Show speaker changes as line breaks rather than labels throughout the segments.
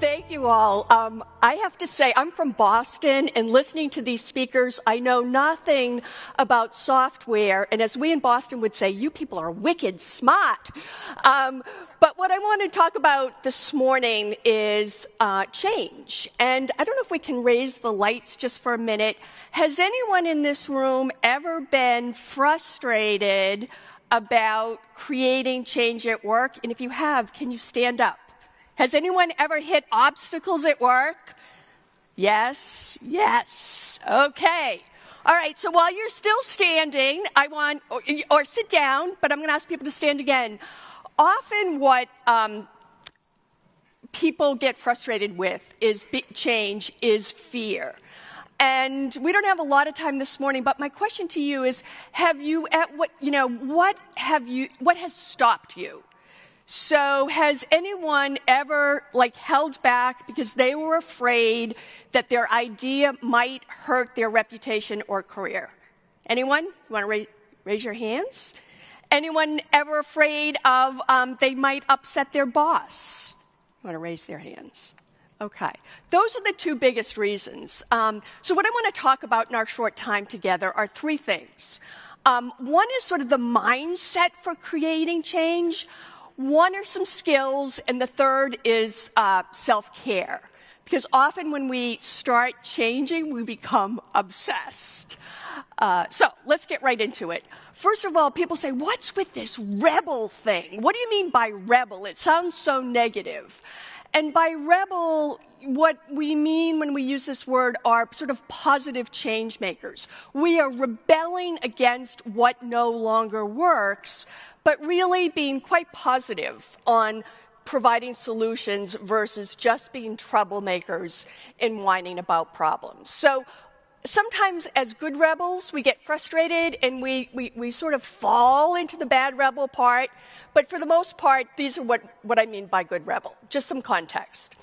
thank you all. I have to say, I'm from Boston, and listening to these speakers, I know nothing about software. And as we in Boston would say, you people are wicked smart. But what I want to talk about this morning is change. And I don't know if we can raise the lights just for a minute. Has anyone in this room ever been frustrated about creating change at work? And if you have, can you stand up? Has anyone ever hit obstacles at work? Yes, yes. Okay. All right, so while you're still standing, or sit down, but I'm going to ask people to stand again. Often what people get frustrated with is change is fear. And we don't have a lot of time this morning, but my question to you is, what has stopped you? So has anyone ever held back because they were afraid that their idea might hurt their reputation or career? Anyone? You want to raise your hands? Anyone ever afraid of they might upset their boss? You want to raise their hands? Okay. Those are the two biggest reasons. So what I want to talk about in our short time together are three things. One is sort of the mindset for creating change. One are some skills, and the third is self-care. Because often when we start changing, we become obsessed. So let's get right into it. First of all, people say, what's with this rebel thing? What do you mean by rebel? It sounds so negative. And by rebel, what we mean when we use this word are sort of positive change makers. We are rebelling against what no longer works, but really being quite positive on providing solutions versus just being troublemakers and whining about problems. So sometimes as good rebels, we get frustrated and we sort of fall into the bad rebel part. But for the most part, these are what I mean by good rebel. Just some context.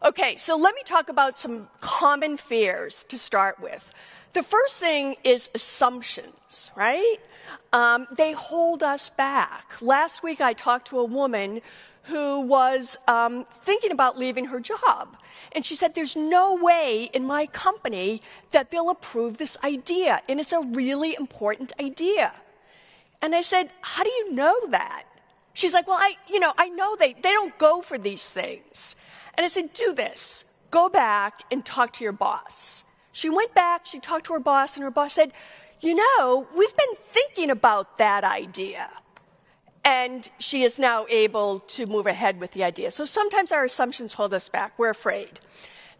Okay, so let me talk about some common fears to start with. The first thing is assumptions, right? They hold us back. Last week, I talked to a woman who was thinking about leaving her job. And she said, there's no way in my company that they'll approve this idea. And it's a really important idea. And I said, how do you know that? She's like, well, I know they don't go for these things. And I said, do this. Go back and talk to your boss. She went back, she talked to her boss, and her boss said, we've been thinking about that idea. And she is now able to move ahead with the idea. So sometimes our assumptions hold us back. We're afraid.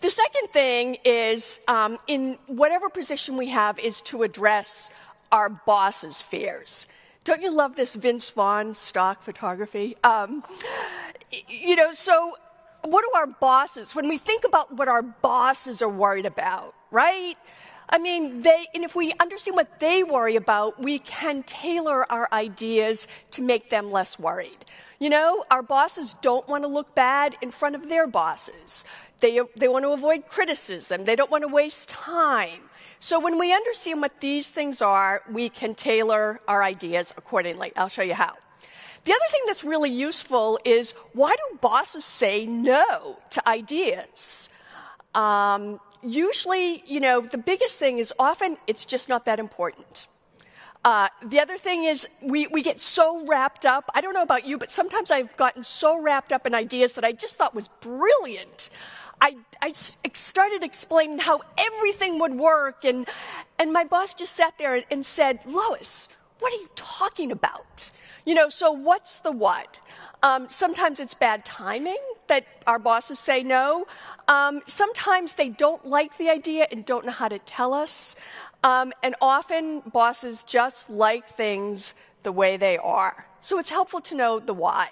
The second thing is, in whatever position we have, is to address our boss's fears. Don't you love this Vince Vaughn stock photography? So what do our bosses, when we think about what our bosses are worried about, right? And if we understand what they worry about, we can tailor our ideas to make them less worried. Our bosses don't want to look bad in front of their bosses. They want to avoid criticism. They don't want to waste time. So when we understand what these things are, we can tailor our ideas accordingly. I'll show you how. The other thing that's really useful is, why do bosses say no to ideas? Usually, the biggest thing is often it's just not that important. The other thing is we get so wrapped up. I don't know about you, but sometimes I've gotten so wrapped up in ideas that I just thought was brilliant. I started explaining how everything would work, and my boss just sat there and said, Lois, what are you talking about? So what's the what? Sometimes it's bad timing that our bosses say no. Sometimes they don't like the idea and don't know how to tell us. And often bosses just like things the way they are. So it's helpful to know the why.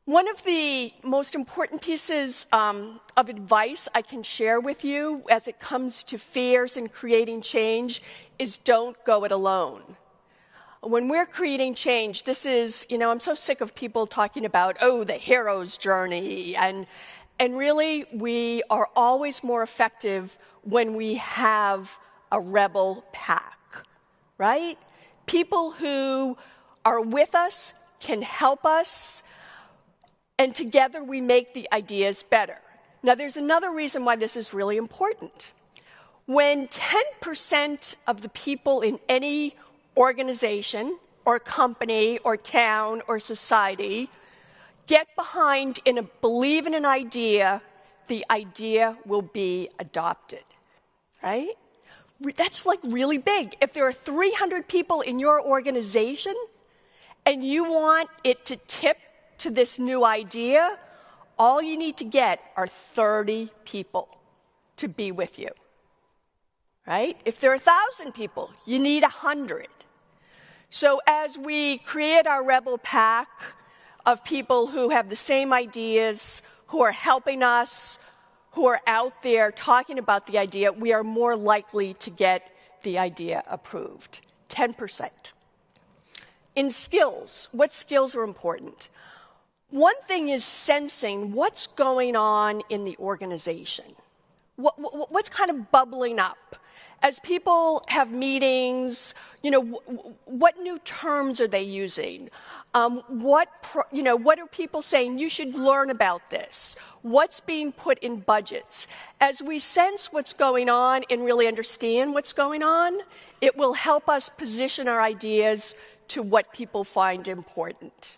One of the most important pieces of advice I can share with you as it comes to fears and creating change is, don't go it alone. When we're creating change, this is, I'm so sick of people talking about, the hero's journey. And really, we are always more effective when we have a rebel pack, right? People who are with us can help us, and together we make the ideas better. Now, there's another reason why this is really important. When 10% of the people in any organization or company or town or society get behind and believe in an idea, the idea will be adopted, right? That's like really big. If there are 300 people in your organization and you want it to tip to this new idea, all you need to get are 30 people to be with you, right? If there are 1,000 people, you need 100. So as we create our rebel pack of people who have the same ideas, who are helping us, who are out there talking about the idea, we are more likely to get the idea approved. 10%. In skills, what skills are important? One thing is sensing what's going on in the organization. What's kind of bubbling up? As people have meetings, what new terms are they using? What are people saying? You should learn about this. What's being put in budgets? As we sense what's going on and really understand what's going on, it will help us position our ideas to what people find important.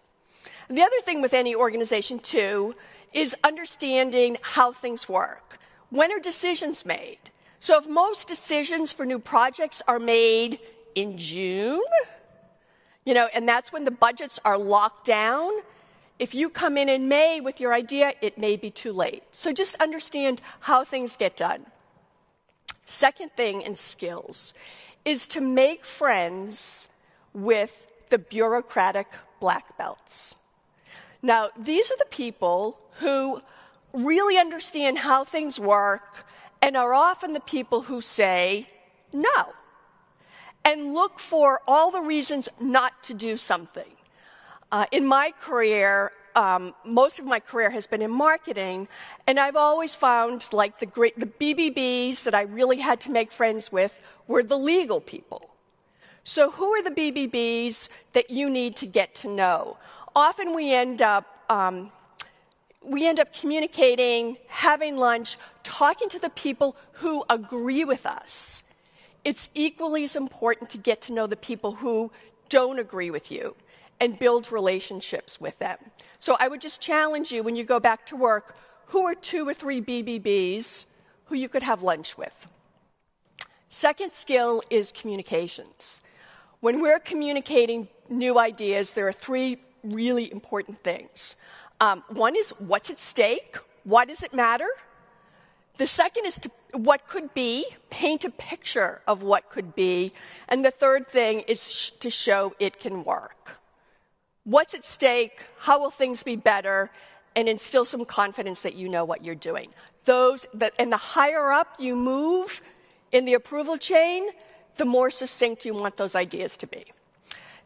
And the other thing with any organization, too, is understanding how things work. When are decisions made? So if most decisions for new projects are made in June, and that's when the budgets are locked down, if you come in May with your idea, it may be too late. So just understand how things get done. Second thing in skills is to make friends with the bureaucratic black belts. Now, these are the people who really understand how things work and are often the people who say no and look for all the reasons not to do something. In my career, most of my career has been in marketing, and I've always found like the BBBs that I really had to make friends with were the legal people. So who are the BBBs that you need to get to know? Often we end up communicating, having lunch, talking to the people who agree with us. It's equally as important to get to know the people who don't agree with you and build relationships with them. So I would just challenge you when you go back to work, who are 2 or 3 BBBs who you could have lunch with? Second skill is communications. When we're communicating new ideas, there are 3 really important things. One is what's at stake? Why does it matter? The second is what could be, paint a picture of what could be. And the third thing is to show it can work. What's at stake? How will things be better? And instill some confidence that you know what you're doing. And the higher up you move in the approval chain, the more succinct you want those ideas to be.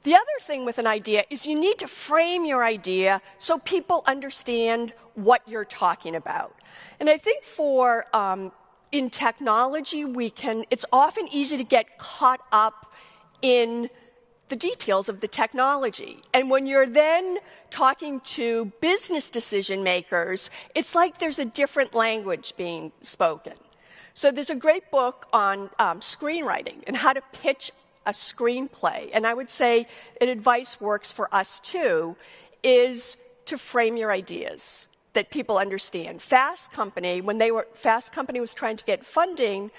The other thing with an idea is you need to frame your idea so people understand what you're talking about. And I think in technology, it's often easy to get caught up in the details of the technology. And when you're then talking to business decision makers, it's like there's a different language being spoken. So there's a great book on screenwriting and how to pitch a screenplay. And I would say an advice works for us too, is to frame your ideas that people understand. Fast Company was trying to get funding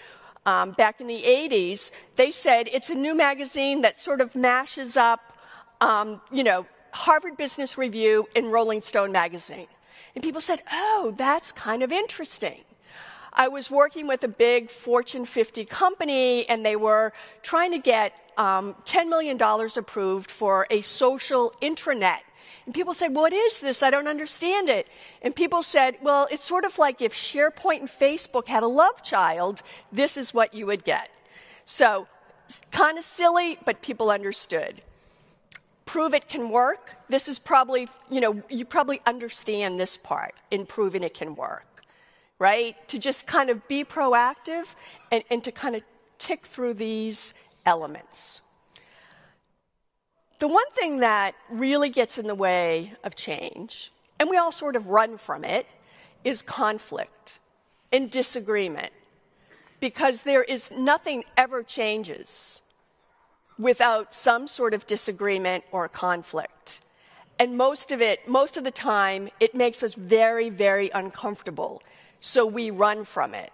back in the 80s, they said it's a new magazine that sort of mashes up, Harvard Business Review and Rolling Stone magazine. And people said, oh, that's kind of interesting. I was working with a big Fortune 50 company, and they were trying to get $10 million approved for a social intranet. And people said, what is this? I don't understand it. And people said, well, it's sort of like if SharePoint and Facebook had a love child, this is what you would get. So kind of silly, but people understood. Prove it can work. This is probably, you probably understand this part in proving it can work, right? To just kind of be proactive and to kind of tick through these elements. The one thing that really gets in the way of change, and we all sort of run from it, is conflict and disagreement, because there is nothing ever changes without some sort of disagreement or conflict. And most of the time, it makes us very, very uncomfortable, so we run from it.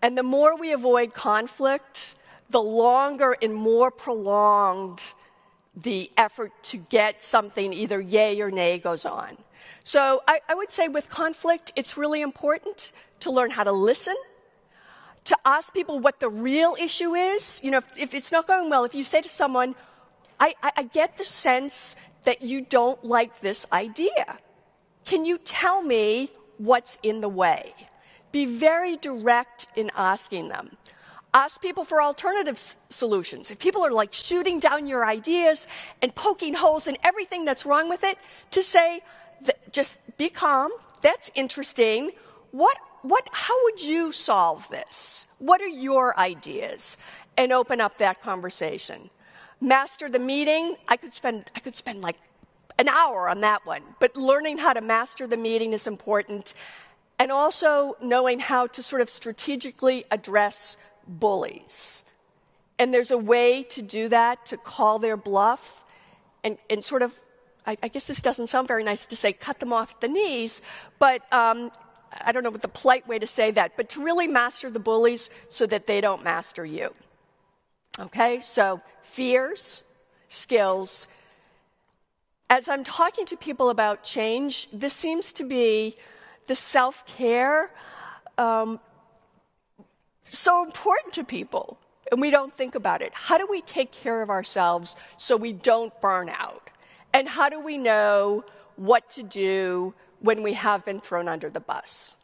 And the more we avoid conflict, the longer and more prolonged the effort to get something either yay or nay goes on. So I would say with conflict, it's really important to learn how to listen, to ask people what the real issue is. You know, if it's not going well, if you say to someone, I get the sense that you don't like this idea. Can you tell me what's in the way? Be very direct in asking them. Ask people for alternative solutions. If people are like shooting down your ideas and poking holes in everything that's wrong with it, to say, just be calm, that's interesting. How would you solve this? What are your ideas? And open up that conversation. Master the meeting. I could spend like an hour on that one. But learning how to master the meeting is important. And also knowing how to sort of strategically address bullies. And there's a way to do that, to call their bluff and sort of, I guess this doesn't sound very nice to say cut them off at the knees, but I don't know what the polite way to say that, but to really master the bullies so that they don't master you. Okay, so fears, skills. As I'm talking to people about change, this seems to be the self-care so important to people, and we don't think about it. How do we take care of ourselves so we don't burn out? And how do we know what to do when we have been thrown under the bus?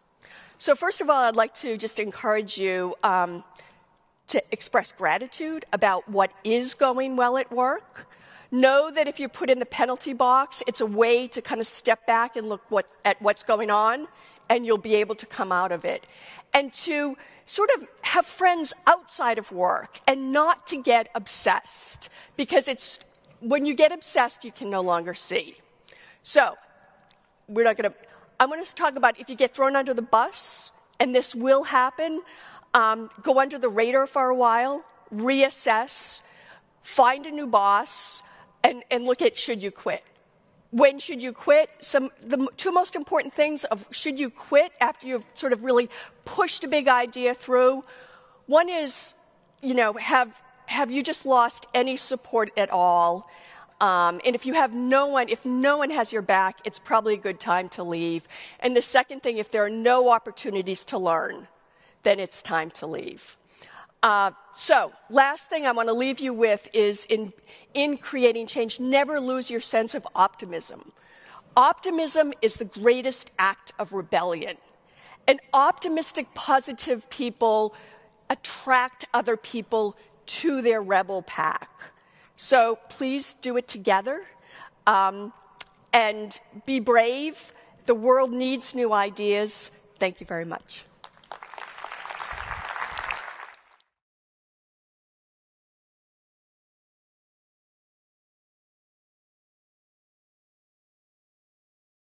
So first of all, I'd like to just encourage you to express gratitude about what is going well at work. Know that if you put in the penalty box, it's a way to kind of step back and look at what's going on, and you'll be able to come out of it. And to sort of have friends outside of work and not to get obsessed, because when you get obsessed, you can no longer see. So I'm going to talk about if you get thrown under the bus, and this will happen, go under the radar for a while, reassess, find a new boss, and look at should you quit. When should you quit? The two most important things of should you quit after you've sort of really pushed a big idea through. One is, have you just lost any support at all? And if no one has your back, it's probably a good time to leave. And the second thing, if there are no opportunities to learn, then it's time to leave. So last thing I want to leave you with is in creating change, never lose your sense of optimism. Optimism is the greatest act of rebellion. And optimistic, positive people attract other people to their rebel pack. So please do it together and be brave. The world needs new ideas. Thank you very much.